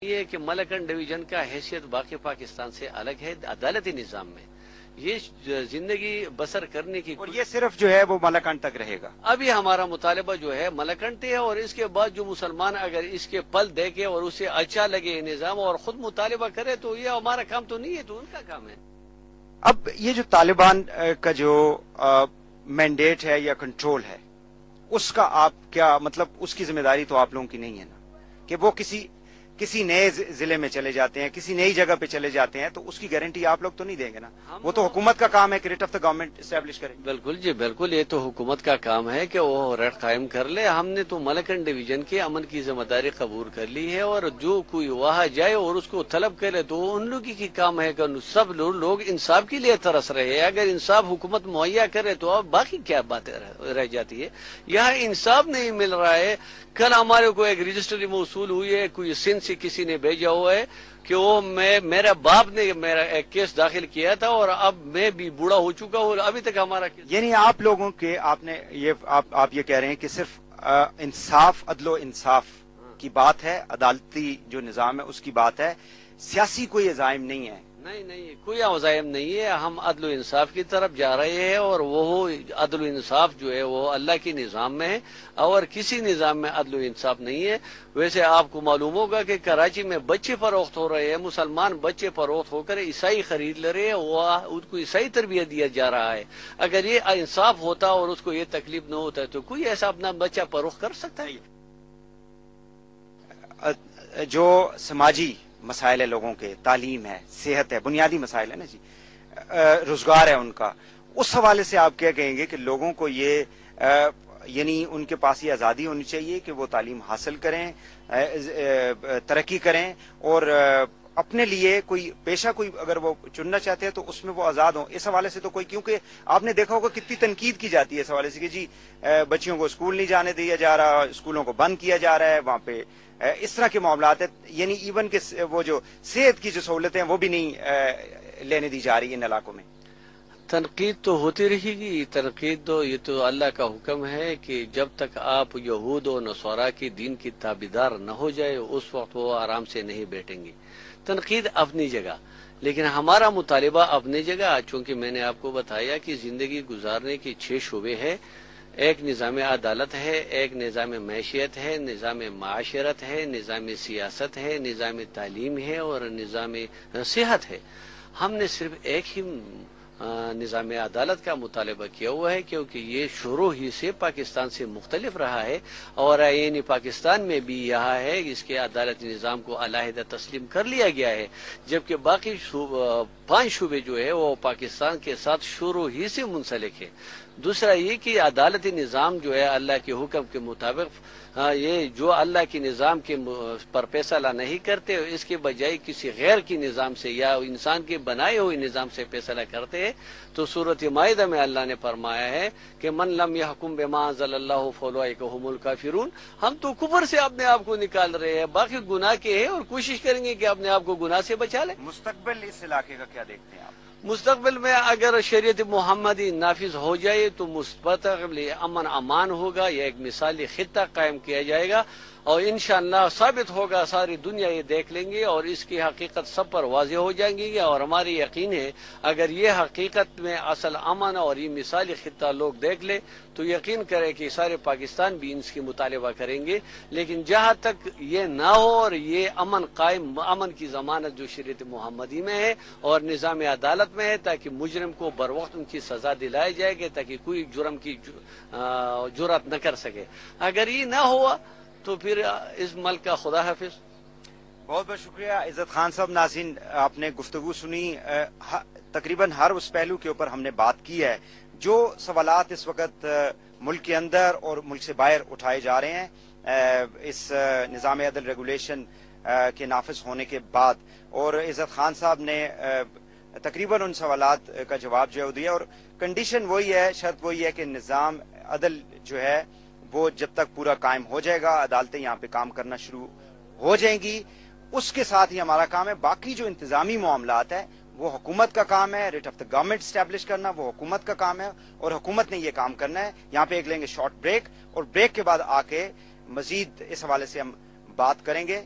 یہ کہ ملکن ڈویژن کا حیثیت باقی پاکستان سے الگ ہے عدالتی نظام میں یہ زندگی بسر کرنے کی اور یہ صرف جو ہے وہ ملکن تک رہے گا. ابھی ہمارا مطالبہ جو ہے ملکنٹ ہے اور اس کے بعد جو مسلمان اگر اس کے پل دیکھے اور اسے اچھا لگے نظام اور خود مطالبہ کرے تو یہ ہمارا کام تو نہیں ہے تو ان کا کام ہے. اب یہ جو طالبان کا جو مینڈیٹ ہے یا کنٹرول ہے اس کا آپ کیا مطلب اس کی ذمہ داری تو آپ لوگوں کی نہیں ہے نا کہ وہ کسی نئے ضلع میں چلے جاتے ہیں کسی نئی جگہ پہ چلے جاتے ہیں تو اس کی گارنٹی آپ لوگ تو نہیں دیں گے نا. وہ تو حکومت کا کام ہے کہ rate of the government establish کرے. بالکل جی بالکل یہ تو حکومت کا کام ہے کہ وہ ریٹ قائم کر لے. ہم نے تو ملکن ڈویژن کے امن کی ذمہ داری قبول کر لی ہے اور جو کوئی وہاں جائے اور اس کو طلب کرے تو ان لوگوں کی کام ہے کہ سب لوگ انصاف کے لیے ترس رہے ہیں. اگر انصاف حکومت مہیا کرے تو اب باقی کیا باتیں رہ جاتی ہے. یہاں انصاف نہیں مل رہا ہے. کل ہمارے کو ایک رجسٹری موصول ہوئی ہے کوئی سندھ سے کسی نے بھیجا ہوا ہے کہ وہ میرا باپ نے میرا ایک کیس داخل کیا تھا اور اب میں بھی بوڑھا ہو چکا ہوں ابھی تک ہمارا کیس. یعنی آپ لوگوں کے آپ یہ کہہ رہے ہیں کہ صرف انصاف عدل و انصاف کی بات ہے عدالتی جو نظام ہے اس کی بات ہے سیاسی کوئی عزائم نہیں ہے. نہیں کوئی عزائم نہیں ہے. ہم عدل و انصاف کی طرف جا رہے ہیں اور وہ عدل و انصاف جو ہے وہ اللہ کے نظام میں ہے اور کسی نظام میں عدل و انصاف نہیں ہے. ویسے آپ کو معلوم ہوگا کہ کراچی میں بچے فروخت ہو رہے ہیں مسلمان بچے فروخت ہو کر عیسائی خرید لے رہے ہیں ان کو عیسائی تربیت دیا جا رہا ہے. اگر یہ انصاف ہوتا اور اس کو یہ تکلیف نہ ہوتا تو کوئی ایسا اپنا بچہ فروخت کر سکتا ہے. جو سماجی مسائل ہے لوگوں کے تعلیم ہے صحت ہے بنیادی مسائل ہے نا جی روزگار ہے ان کا اس حوالے سے آپ کیا کہیں گے کہ لوگوں کو یہ یعنی ان کے پاس یہ آزادی ہونی چاہیے کہ وہ تعلیم حاصل کریں ترقی کریں اور اپنے لیے کوئی پیشہ کوئی اگر وہ چننا چاہتے ہیں تو اس میں وہ آزاد ہوں. اس حوالے سے تو کوئی کیونکہ آپ نے دیکھا ہوگا کتنی تنقید کی جاتی ہے اس حوالے سے کہ جی بچیوں کو اسکول نہیں جانے دیا جا رہا اسکولوں کو بند کیا جا رہا ہے وہاں پہ اس طرح کے معاملات ہیں یعنی ایون کہ وہ جو صحت کی جو سہولتیں ہیں وہ بھی نہیں لینے دی جا رہی ان علاقوں میں. تنقید تو ہوتی رہے گی. تنقید تو یہ تو اللہ کا حکم ہے کہ جب تک آپ یہود و نصارا کی دین کی تابعدار نہ ہو جائے اس وقت وہ آرام سے نہیں بیٹھیں گے. تنقید اپنی جگہ لیکن ہمارا مطالبہ اپنی جگہ چونکہ میں نے آپ کو بتایا کہ زندگی گزارنے کے 6 شعبے ہیں. ایک نظام عدالت ہے ایک نظام معیشت ہے نظام معاشرت ہے نظام سیاست ہے نظام تعلیم ہے اور نظام صحت ہے. ہم نے صرف ایک ہی نظام عدالت کا مطالبہ کیا ہوا ہے کیونکہ یہ شروع ہی سے پاکستان سے مختلف رہا ہے اور یعنی پاکستان میں بھی یہاں ہے اس کے عدالتی نظام کو علیحدہ تسلیم کر لیا گیا ہے جبکہ باقی 5 شعبے جو ہے وہ پاکستان کے ساتھ شروع ہی سے منسلک ہے. دوسرا یہ کہ عدالتی نظام جو ہے اللہ کے حکم کے مطابق یہ جو اللہ کے نظام کے پر فیصلہ نہیں کرتے اس کے بجائے کسی غیر کی نظام سے یا انسان کے بنائے ہوئے نظام سے فیصلہ کرتے ہیں. تو سورۃ مائدہ میں اللہ نے فرمایا ہے کہ من لم يحکم بما انزل اللہ فاولئک هم الکافرون. ہم تو کفر سے اپنے آپ کو نکال رہے ہیں باقی گناہ کے ہیں اور کوشش کریں گے کہ اپنے آپ کو گناہ سے بچا لیں. مستقبل اس علاقے کا کیا دیکھتے ہیں آپ؟ مستقبل میں اگر شریعت محمدی نافذ ہو جائے تو مستقبل امن امان ہوگا. یہ ایک مثالی خطہ قائم کیا جائے گا اور انشاءاللہ ثابت ہوگا ساری دنیا یہ دیکھ لیں گے اور اس کی حقیقت سب پر واضح ہو جائیں گی. اور ہماری یقین ہے اگر یہ حقیقت میں اصل امن اور یہ مثالی خطہ لوگ دیکھ لیں تو یقین کرے کہ سارے پاکستان بھی اس کی مطالبہ کریں گے. لیکن جہاں تک یہ نہ ہو اور یہ امن قائم امن کی ضمانت جو شریعت محمدی میں ہے اور نظام عدالت میں ہے تاکہ مجرم کو بر وقت ان کی سزا دلائی جائے گی تاکہ کوئی جرم کی جرات نہ کر سکے. اگر یہ نہ ہوا تو پھر اس ملک کا خدا حافظ. بہت بہت شکریہ عزت خان صاحب. ناظرین آپ نے گفتگو سنی تقریباً ہر اس پہلو کے اوپر ہم نے بات کی ہے جو سوالات اس وقت ملک کے اندر اور ملک سے باہر اٹھائے جا رہے ہیں اس نظام عدل ریگولیشن کے نافذ ہونے کے بعد. اور عزت خان صاحب نے تقریباً ان سوالات کا جواب جو ہے دیا اور کنڈیشن وہی ہے شرط وہی ہے کہ نظام عدل جو ہے وہ جب تک پورا قائم ہو جائے گا عدالتیں یہاں پہ کام کرنا شروع ہو جائیں گی اس کے ساتھ ہی ہمارا کام ہے. باقی جو انتظامی معاملات ہیں وہ حکومت کا کام ہے. Rate of the government establish کرنا وہ حکومت کا کام ہے اور حکومت نے یہ کام کرنا ہے. یہاں پہ ایک لیں گے شارٹ بریک اور بریک کے بعد آ کے مزید اس حوالے سے ہم بات کریں گے.